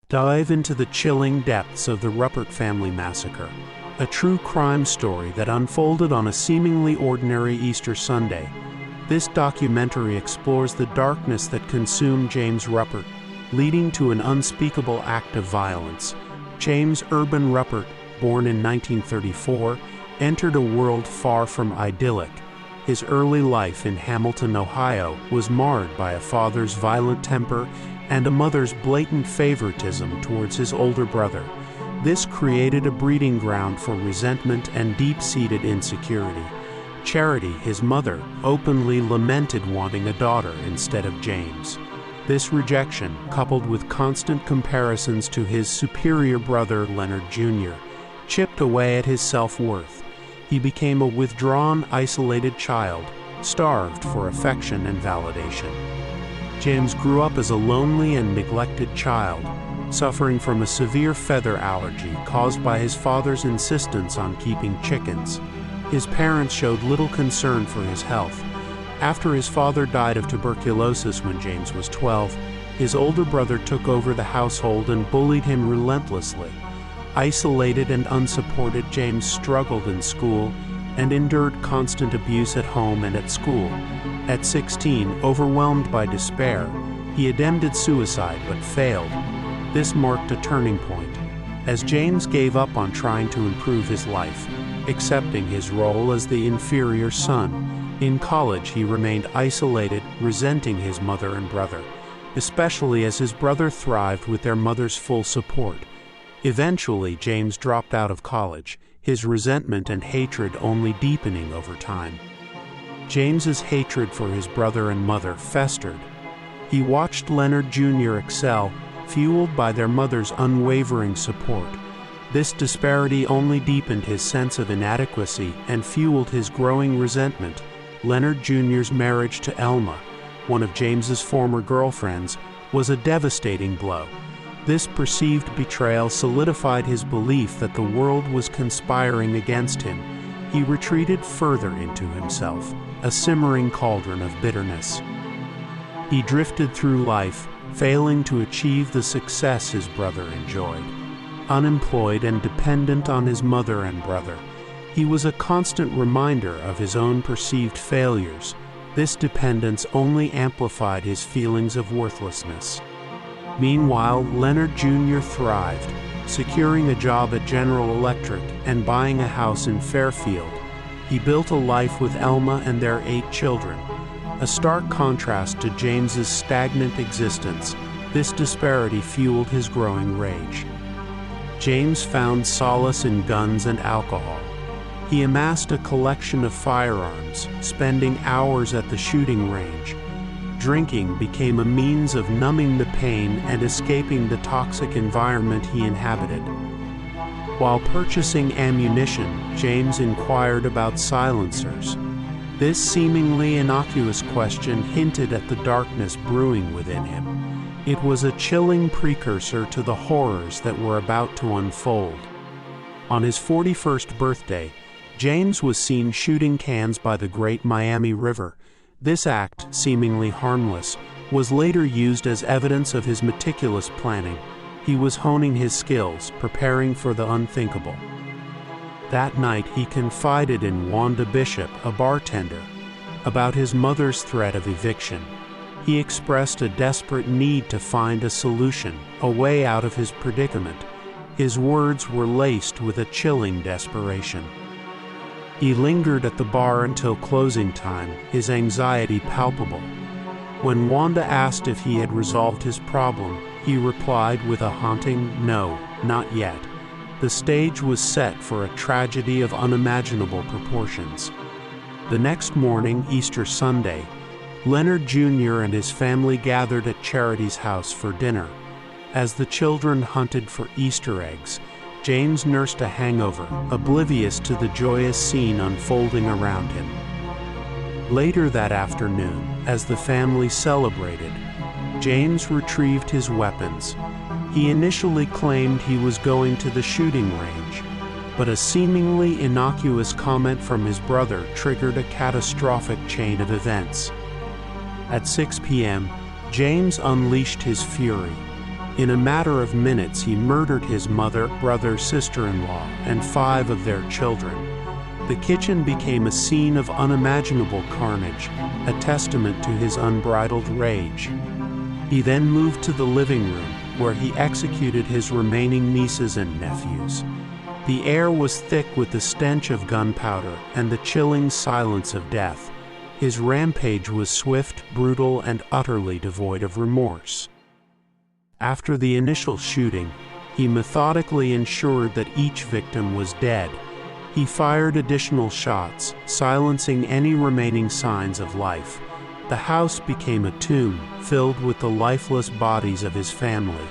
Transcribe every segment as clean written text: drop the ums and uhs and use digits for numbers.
Dive into the chilling depths of the Ruppert family massacre, a true crime story that unfolded on a seemingly ordinary Easter Sunday. This documentary explores the darkness that consumed James Ruppert, leading to an unspeakable act of violence. James Urban Ruppert, born in 1934, entered a world far from idyllic. His early life in Hamilton, Ohio, was marred by a father's violent temper and a mother's blatant favoritism towards his older brother. This created a breeding ground for resentment and deep-seated insecurity. Charity, his mother, openly lamented wanting a daughter instead of James. This rejection, coupled with constant comparisons to his superior brother Leonard Jr., chipped away at his self-worth. He became a withdrawn, isolated child, starved for affection and validation. James grew up as a lonely and neglected child, suffering from a severe feather allergy caused by his father's insistence on keeping chickens. His parents showed little concern for his health. After his father died of tuberculosis when James was 12, his older brother took over the household and bullied him relentlessly. Isolated and unsupported, James struggled in school and endured constant abuse at home and at school. At 16, overwhelmed by despair, he attempted suicide but failed. This marked a turning point, as James gave up on trying to improve his life, accepting his role as the inferior son. In college, he remained isolated, resenting his mother and brother, especially as his brother thrived with their mother's full support. Eventually, James dropped out of college, his resentment and hatred only deepening over time. James's hatred for his brother and mother festered. He watched Leonard Jr. excel, fueled by their mother's unwavering support. This disparity only deepened his sense of inadequacy and fueled his growing resentment. Leonard Jr.'s marriage to Elma, one of James's former girlfriends, was a devastating blow. This perceived betrayal solidified his belief that the world was conspiring against him. He retreated further into himself, a simmering cauldron of bitterness. He drifted through life, failing to achieve the success his brother enjoyed. Unemployed and dependent on his mother and brother, he was a constant reminder of his own perceived failures. This dependence only amplified his feelings of worthlessness. Meanwhile, Leonard Jr. thrived, securing a job at General Electric and buying a house in Fairfield. He built a life with Elma and their 8 children, a stark contrast to James's stagnant existence. This disparity fueled his growing rage. James found solace in guns and alcohol. He amassed a collection of firearms, spending hours at the shooting range. Drinking became a means of numbing the pain and escaping the toxic environment he inhabited. While purchasing ammunition, James inquired about silencers. This seemingly innocuous question hinted at the darkness brewing within him. It was a chilling precursor to the horrors that were about to unfold. On his 41st birthday, James was seen shooting cans by the Great Miami River. This act, seemingly harmless, was later used as evidence of his meticulous planning. He was honing his skills, preparing for the unthinkable. That night, he confided in Wanda Bishop, a bartender, about his mother's threat of eviction. He expressed a desperate need to find a solution, a way out of his predicament. His words were laced with a chilling desperation. He lingered at the bar until closing time, his anxiety palpable. When Wanda asked if he had resolved his problem, he replied with a haunting, "No, not yet." The stage was set for a tragedy of unimaginable proportions. The next morning, Easter Sunday, Leonard Jr. and his family gathered at Charity's house for dinner. As the children hunted for Easter eggs, James nursed a hangover, oblivious to the joyous scene unfolding around him. Later that afternoon, as the family celebrated, James retrieved his weapons. He initially claimed he was going to the shooting range, but a seemingly innocuous comment from his brother triggered a catastrophic chain of events. At 6 p.m., James unleashed his fury. In a matter of minutes, he murdered his mother, brother, sister-in-law, and 5 of their children. The kitchen became a scene of unimaginable carnage, a testament to his unbridled rage. He then moved to the living room, where he executed his remaining nieces and nephews. The air was thick with the stench of gunpowder and the chilling silence of death. His rampage was swift, brutal, and utterly devoid of remorse. After the initial shooting, he methodically ensured that each victim was dead. He fired additional shots, silencing any remaining signs of life. The house became a tomb filled with the lifeless bodies of his family.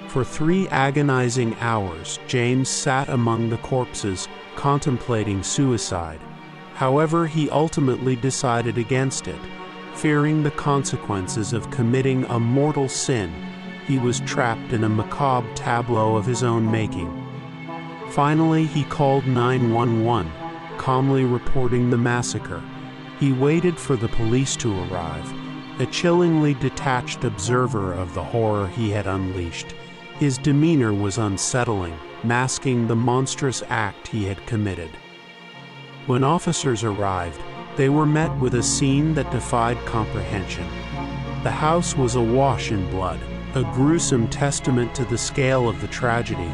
For 3 agonizing hours, James sat among the corpses, contemplating suicide. However, he ultimately decided against it. Fearing the consequences of committing a mortal sin, he was trapped in a macabre tableau of his own making. Finally, he called 911, calmly reporting the massacre. He waited for the police to arrive, a chillingly detached observer of the horror he had unleashed. His demeanor was unsettling, masking the monstrous act he had committed. When officers arrived, they were met with a scene that defied comprehension. The house was awash in blood, a gruesome testament to the scale of the tragedy.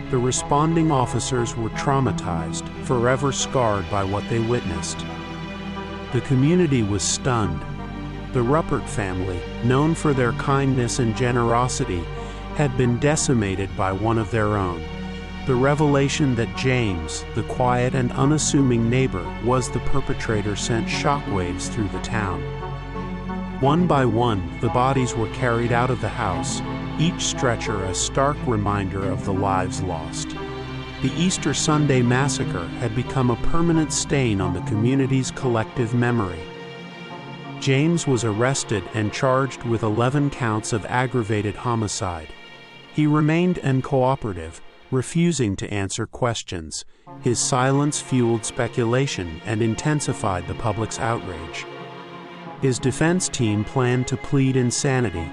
The responding officers were traumatized, forever scarred by what they witnessed. The community was stunned. The Ruppert family, known for their kindness and generosity, had been decimated by one of their own. The revelation that James, the quiet and unassuming neighbor, was the perpetrator sent shockwaves through the town. One by one, the bodies were carried out of the house, each stretcher a stark reminder of the lives lost. The Easter Sunday massacre had become a permanent stain on the community's collective memory. James was arrested and charged with 11 counts of aggravated homicide. He remained uncooperative, refusing to answer questions. His silence fueled speculation and intensified the public's outrage. His defense team planned to plead insanity,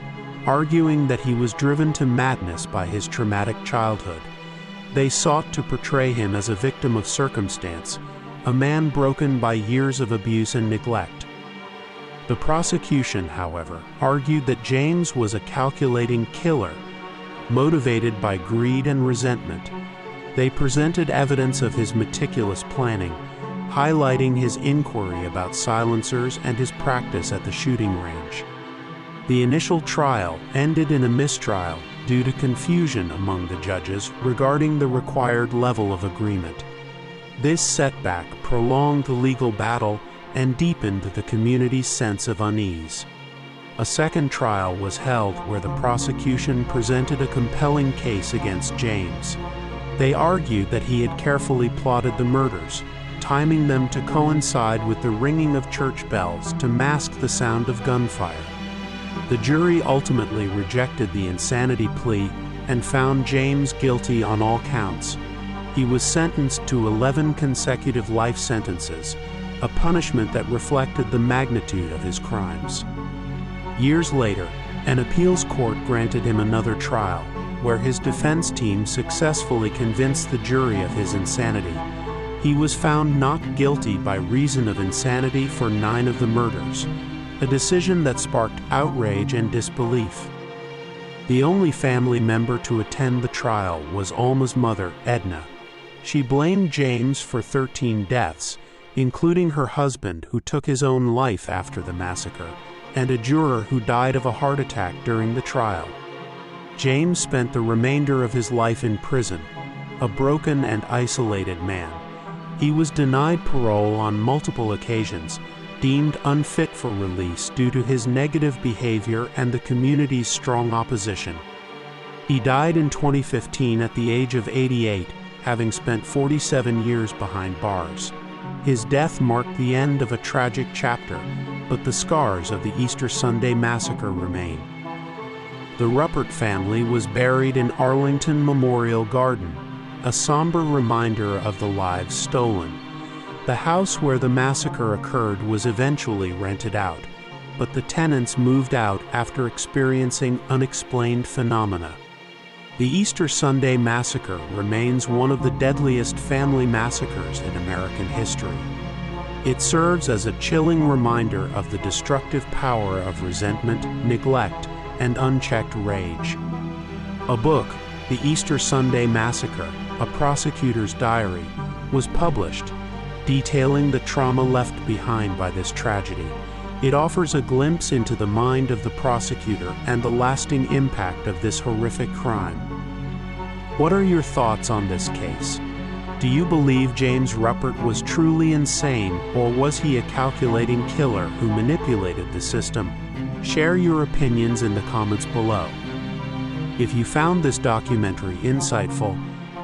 arguing that he was driven to madness by his traumatic childhood. They sought to portray him as a victim of circumstance, a man broken by years of abuse and neglect. The prosecution, however, argued that James was a calculating killer, motivated by greed and resentment. They presented evidence of his meticulous planning, highlighting his inquiry about silencers and his practice at the shooting range. The initial trial ended in a mistrial due to confusion among the judges regarding the required level of agreement. This setback prolonged the legal battle and deepened the community's sense of unease. A second trial was held where the prosecution presented a compelling case against James. They argued that he had carefully plotted the murders, timing them to coincide with the ringing of church bells to mask the sound of gunfire. The jury ultimately rejected the insanity plea and found James guilty on all counts. He was sentenced to 11 consecutive life sentences, a punishment that reflected the magnitude of his crimes. Years later, an appeals court granted him another trial, where his defense team successfully convinced the jury of his insanity. He was found not guilty by reason of insanity for 9 of the murders, a decision that sparked outrage and disbelief. The only family member to attend the trial was Alma's mother, Edna. She blamed James for 13 deaths, including her husband, who took his own life after the massacre, and a juror who died of a heart attack during the trial. James spent the remainder of his life in prison, a broken and isolated man. He was denied parole on multiple occasions, deemed unfit for release due to his negative behavior and the community's strong opposition. He died in 2015 at the age of 88, having spent 47 years behind bars. His death marked the end of a tragic chapter, but the scars of the Easter Sunday massacre remain. The Ruppert family was buried in Arlington Memorial Garden, a somber reminder of the lives stolen. The house where the massacre occurred was eventually rented out, but the tenants moved out after experiencing unexplained phenomena. The Easter Sunday Massacre remains one of the deadliest family massacres in American history. It serves as a chilling reminder of the destructive power of resentment, neglect, and unchecked rage. A book, The Easter Sunday Massacre, A Prosecutor's Diary, was published, detailing the trauma left behind by this tragedy. It offers a glimpse into the mind of the prosecutor and the lasting impact of this horrific crime. What are your thoughts on this case? Do you believe James Ruppert was truly insane, or was he a calculating killer who manipulated the system? Share your opinions in the comments below. If you found this documentary insightful,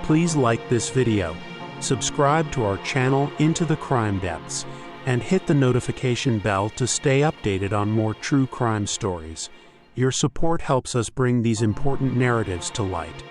please like this video, subscribe to our channel Into the Crime Depths, and hit the notification bell to stay updated on more true crime stories. Your support helps us bring these important narratives to light.